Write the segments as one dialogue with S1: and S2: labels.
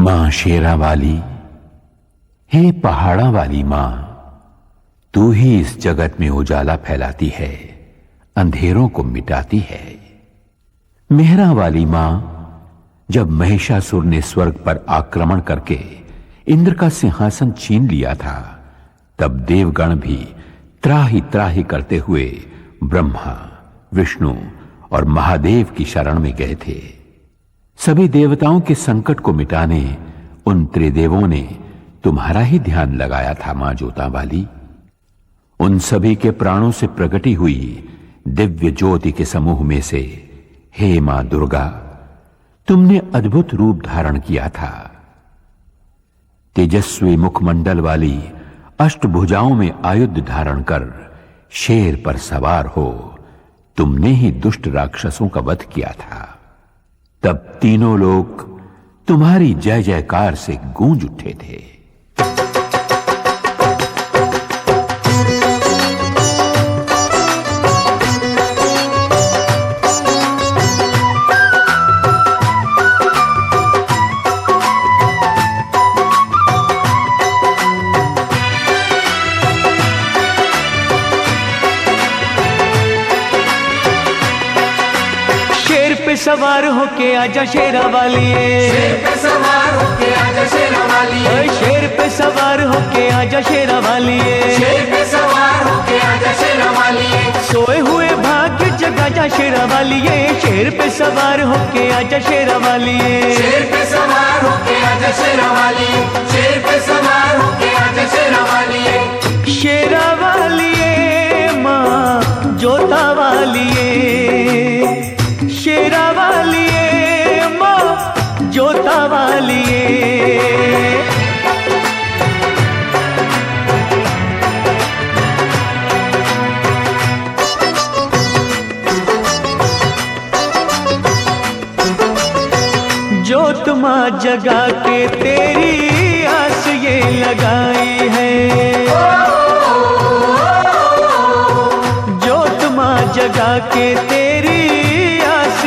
S1: मां शेरा वाली, हे पहाड़ा वाली मां, तू ही इस जगत में उजाला फैलाती है, अंधेरों को मिटाती है। मेहरा वाली मां, जब महिषासुर ने स्वर्ग पर आक्रमण करके इंद्र का सिंहासन छीन लिया था, तब देवगण भी त्राही त्राही करते हुए ब्रह्मा, विष्णु और महादेव की शरण में गए थे। सभी देवताओं के संकट को मिटाने उन त्रिदेवों ने तुम्हारा ही ध्यान लगाया था मां जोता वाली। उन सभी के प्राणों से प्रकटी हुई दिव्य ज्योति के समूह में से हे मां दुर्गा, तुमने अद्भुत रूप धारण किया था। तेजस्वी मुखमंडल वाली अष्टभुजाओं में आयुध धारण कर शेर पर सवार हो तुमने ही दुष्ट राक्षसों का वध किया था। तब तीनों लोग तुम्हारी जय जयकार से गूंज उठे थे।
S2: सवार होके आजा शेरा वाली,
S3: शेर पे सवार होके आजा शेरा वाली,
S2: शेर पे सवार होके आजा शेरा वाली,
S3: शेर पे सवार होके आजा शेरा वाली,
S2: सोए हुए भाग्य जगा जा शेरा वाली, शेर पे सवार होके आजा शेरा वाली,
S3: शेर पे सवार होके आजा शेरा वाली, शेर पे सवार होके आजा शेरा वाली,
S2: शेरा वाली मां जोता वाली, शेरा वाली मां जोता वाली। जोत मां जगा के तेरी आस ये लगाई है, जोत मां जगा के तेरी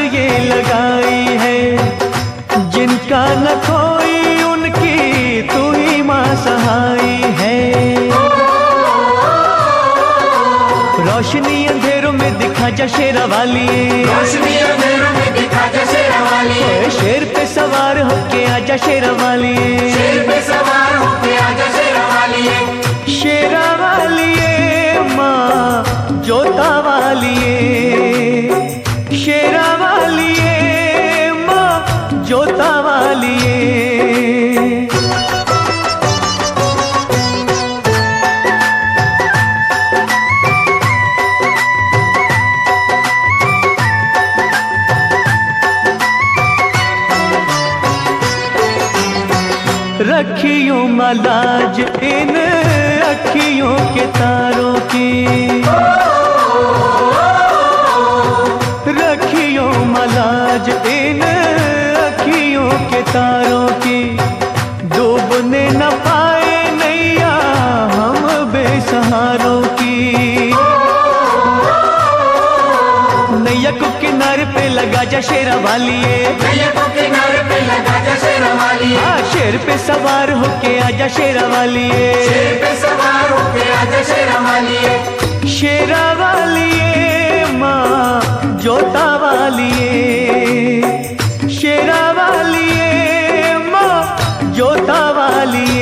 S2: ये लगाई है, जिनका न कोई उनकी तू ही मां सहाई है। रोशनी अंधेरों में दिखा जा शेरा वाली,
S3: रोशनी अंधेरों में दिखा जा शेरा वाली,
S2: शेर पे सवार होके आजा शेरा वाली,
S3: शेर पे सवार होके आजा शेरा वाली,
S2: शेरा वाली मां जोता वाली, शेरा वाली मां जोता वाली। रखियो मलाज इन अखियों के तारों की, रखियो मलाज इन अखियों के तारों की, डूबने न पाए नैया हम बेसहारों की। नैया को किनारे पे लगा जा शेरा वाली,
S3: नैया को किनारे पे लगा जा शेरा वाली,
S2: शेर पे सवार होके आजा शेरा वाली,
S3: शेर पे सवार होके आजा शेरा वाली,
S2: शेरा वाली मां जोता वाली, शेरा वाली मां जोता वाली।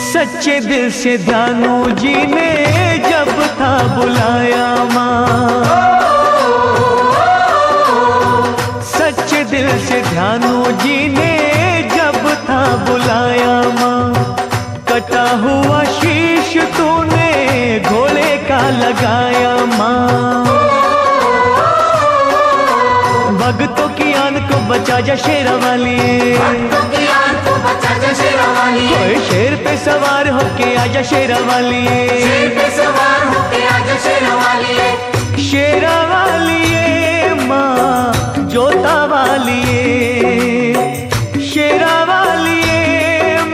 S2: सच्चे दिल से ध्यानु जी ने जब था बुलाया मां, सच्चे दिल से ध्यानु जी ने जब था बुलाया मां, कटा हुआ शीश तूने घोड़े का लगाया मां, भक्तों की आन को बचा जा शेरा वाली,
S3: भक्तों की आन को बचा जा शेरा वाली,
S2: कोई शेर पे सवार होके आजा शेरा वाली,
S3: शेर पे सवार होके आजा शेरा वाली,
S2: शेरा वाली मां जोता वाली, शेरा वाली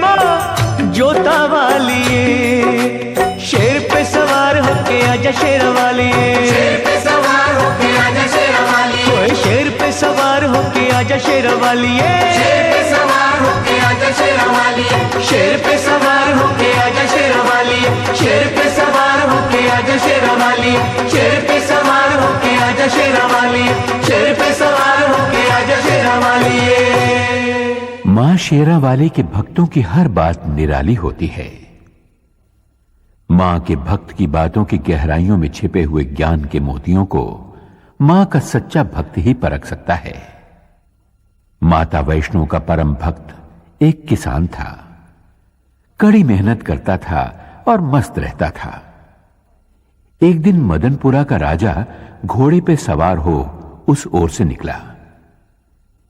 S2: मां जोता वालिए, शेर पे सवार होके आजा शेर वालिए,
S3: शेर पे सवार होके आजा शेर वाली,
S2: ओए शेर पे सवार होके आजा शेर वालिए,
S3: शेर पे सवार होके आजा शेर वाली,
S2: शेर पे सवार होके आजा शेर वाली,
S3: शेर पे सवार होके आजा शेर वाली,
S2: शेर पे सवार होके आजा शेर वाली, शेर पे सवार होके आजा शेर वालिए।
S1: मां शेरा वाली के भक्तों की हर बात निराली होती है। मां के भक्त की बातों की गहराइयों में छिपे हुए ज्ञान के मोतियों को मां का सच्चा भक्त ही परख सकता है। माता वैष्णो का परम भक्त एक किसान था। कड़ी मेहनत करता था और मस्त रहता था। एक दिन मदनपुरा का राजा घोड़े पे सवार हो उस ओर से निकला।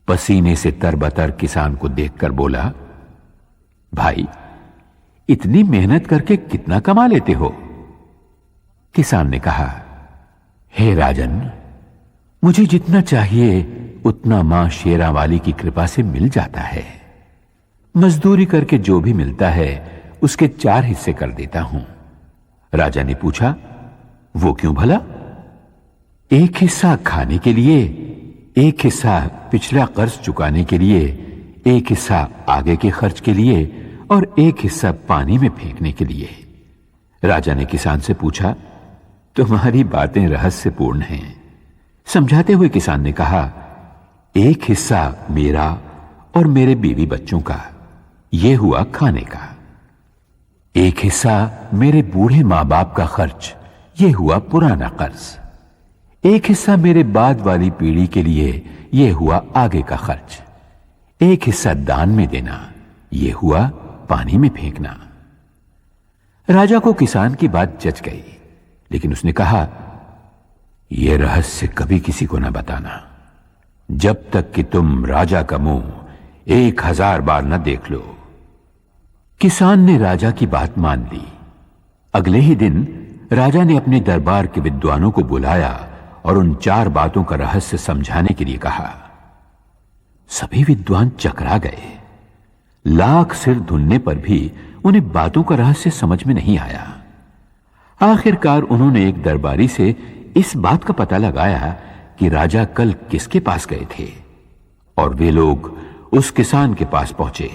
S1: पसीने से तरबतर किसान को देखकर बोला, भाई, इतनी मेहनत करके कितना कमा लेते हो? किसान ने कहा, हे राजन, मुझे जितना चाहिए उतना मां शेरा वाली की कृपा से मिल जाता है। मजदूरी करके जो भी मिलता है उसके 4 हिस्से कर देता हूं। राजा ने पूछा, वो क्यों भला? एक हिस्सा खाने के लिए, एक हिस्सा पिछला कर्ज चुकाने के लिए, एक हिस्सा आगे के खर्च के लिए और एक हिस्सा पानी में फेंकने के लिए। राजा ने किसान से पूछा, तुम्हारी बातें रहस्यपूर्ण हैं। समझाते हुए किसान ने कहा, एक हिस्सा मेरा और मेरे बीवी बच्चों का, यह हुआ खाने का। एक हिस्सा मेरे बूढ़े मां बाप का खर्च, यह हुआ पुराना कर्ज। एक हिस्सा मेरे बाद वाली पीढ़ी के लिए, यह हुआ आगे का खर्च। एक हिस्सा दान में देना, यह हुआ पानी में फेंकना। राजा को किसान की बात जच गई, लेकिन उसने कहा, यह रहस्य कभी किसी को न बताना, जब तक कि तुम राजा का मुंह 1000 बार न देख लो। किसान ने राजा की बात मान ली। अगले ही दिन राजा ने अपने दरबार के विद्वानों को बुलाया और उन 4 बातों का रहस्य समझाने के लिए कहा। सभी विद्वान चकरा गए। लाख सिर धुनने पर भी उन्हें बातों का रहस्य समझ में नहीं आया। आखिरकार उन्होंने एक दरबारी से इस बात का पता लगाया कि राजा कल किसके पास गए थे, और वे लोग उस किसान के पास पहुंचे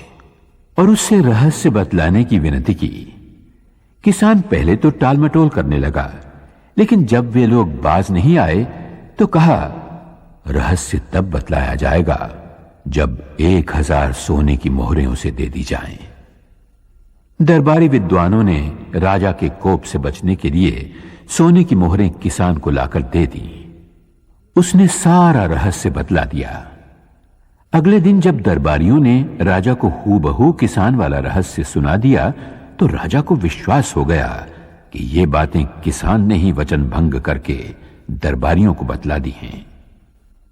S1: और उससे रहस्य बतलाने की विनती की। किसान पहले तो टाल मटोल करने लगा, लेकिन जब वे लोग बाज नहीं आए तो कहा, रहस्य तब बतलाया जाएगा जब 1000 सोने की मोहरें उसे दे दी जाएं। दरबारी विद्वानों ने राजा के कोप से बचने के लिए सोने की मोहरें किसान को लाकर दे दी। उसने सारा रहस्य बतला दिया। अगले दिन जब दरबारियों ने राजा को हूबहू किसान वाला रहस्य सुना दिया तो राजा को विश्वास हो गया कि ये बातें किसान ने ही वचन भंग करके दरबारियों को बतला दी हैं।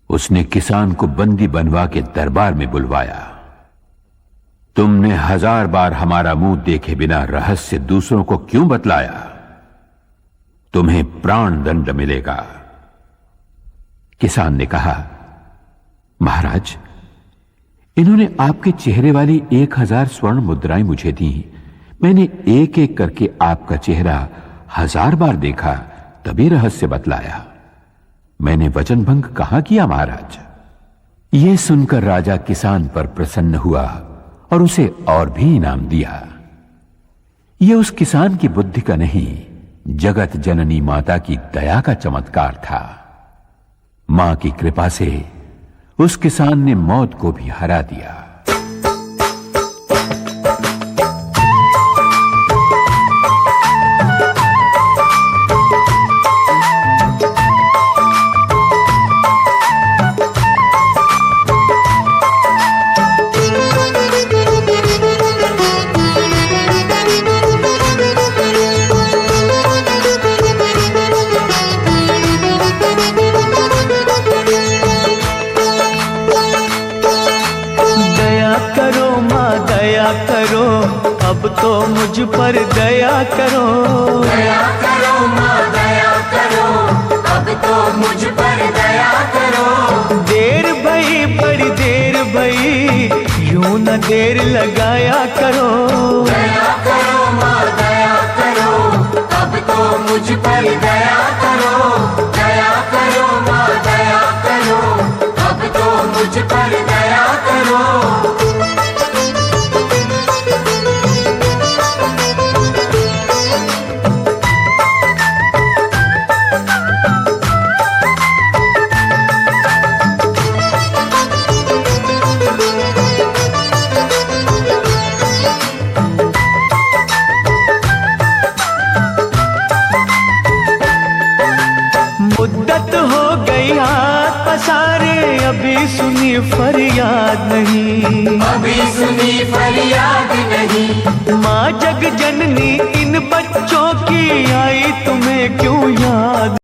S1: उसने किसान को बंदी बनवा के दरबार में बुलवाया। तुमने 1000 बार हमारा मुंह देखे बिना रहस्य दूसरों को क्यों बतलाया? तुम्हें प्राण दंड मिलेगा। किसान ने कहा, महाराज, इन्होंने आपके चेहरे वाली 1000 स्वर्ण मुद्राएं मुझे दी। मैंने एक एक करके आपका चेहरा 1000 बार देखा, तभी रहस्य बतलाया। मैंने वचन भंग कहां किया महाराज? यह सुनकर राजा किसान पर प्रसन्न हुआ और उसे और भी इनाम दिया। यह उस किसान की बुद्धि का नहीं, जगत जननी माता की दया का चमत्कार था। मां की कृपा से उस किसान ने मौत को भी हरा दिया।
S2: अब तो मुझ पर दया करो,
S3: दया करो माँ दया करो, अब तो मुझ पर दया करो।
S2: देर भई बड़ी देर भई, यूं न देर लगाया करो।
S3: दया करो
S2: सुनी फरियाद नहीं,
S3: अभी सुनी फरियाद नहीं।
S2: माँ जग जननी इन बच्चों की आई तुम्हें क्यों याद।